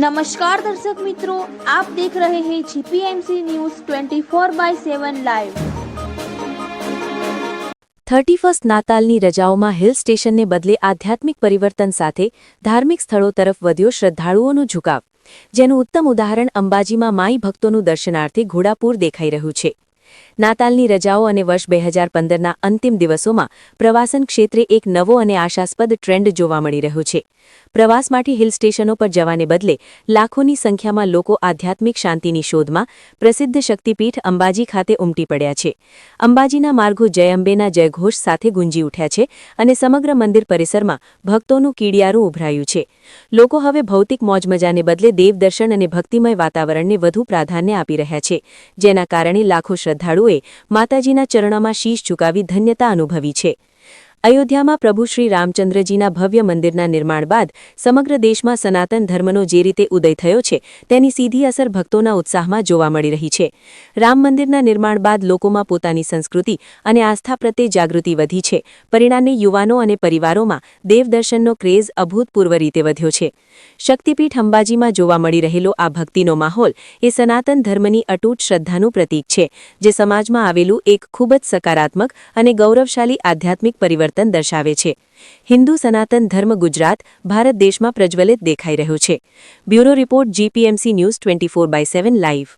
नमस्कार दर्शक मित्रों, आप देख रहे हैं जीपीएमसी न्यूज़ 24/7 લાઈવ। 31st નાતાલની રજાઓમાં હિલ સ્ટેશનને બદલે આધ્યાત્મિક પરિવર્તન સાથે ધાર્મિક સ્થળો તરફ વધ્યો શ્રદ્ધાળુઓનો ઝુકાવ, જેનું ઉત્તમ ઉદાહરણ અંબાજીમાં માઈ ભક્તોનું દર્શનાર્થે ઘોડાપૂર દેખાઈ રહ્યું છે। નાતાલની રજાઓ અને વર્ષ 2015ના અંતિમ દિવસોમાં પ્રવાસન ક્ષેત્રે એક નવો અને આશાસ્પદ ટ્રેન્ડ જોવા મળી રહ્યો છે। પ્રવાસ માટે હિલ સ્ટેશનો પર જવાને બદલે લાખોની સંખ્યામાં લોકો આધ્યાત્મિક શાંતિની શોધમાં પ્રસિદ્ધ શક્તિપીઠ અંબાજી ખાતે ઉમટી પડ્યા છે। અંબાજીના માર્ગો જય અંબેના જયઘોષ સાથે ગુંજી ઉઠ્યા છે અને સમગ્ર મંદિર પરિસરમાં ભક્તોનું કીડિયારું ઉભરાયું છે। લોકો હવે ભૌતિક મોજમજાને બદલે દેવદર્શન અને ભક્તિમય વાતાવરણને વધુ પ્રાધાન્ય આપી રહ્યા છે, જેના કારણે લાખો શ્રદ્ધાળુઓએ માતાજીના ચરણોમાં શીશ ઝુકાવી ધન્યતા અનુભવી છે। અયોધ્યામાં પ્રભુ શ્રી રામચંદ્રજીના ભવ્ય મંદિરના નિર્માણ બાદ સમગ્ર દેશમાં સનાતન ધર્મનો જે રીતે ઉદય થયો છે, તેની સીધી અસર ભક્તોના ઉત્સાહમાં જોવા મળી રહી છે। રામ મંદિરના નિર્માણ બાદ લોકોમાં પોતાની સંસ્કૃતિ અને આસ્થા પ્રત્યે જાગૃતિ વધી છે, પરિણામે યુવાનો અને પરિવારોમાં દેવદર્શનનો ક્રેઝ અભૂતપૂર્વ રીતે વધ્યો છે। શક્તિપીઠ અંબાજીમાં જોવા મળી રહેલો આ ભક્તિનો માહોલ એ સનાતન ધર્મની અતૂટ શ્રદ્ધાનું પ્રતીક છે, જે સમાજમાં આવેલું એક ખૂબ જ સકારાત્મક અને ગૌરવશાળી આધ્યાત્મિક પરિવર્તન દર્શાવે છે। હિન્દુ સનાતન ધર્મ ગુજરાત ભારત દેશમાં પ્રજ્વલિત દેખાઈ રહ્યો છે। Bureau report GPMC news 24/7 live.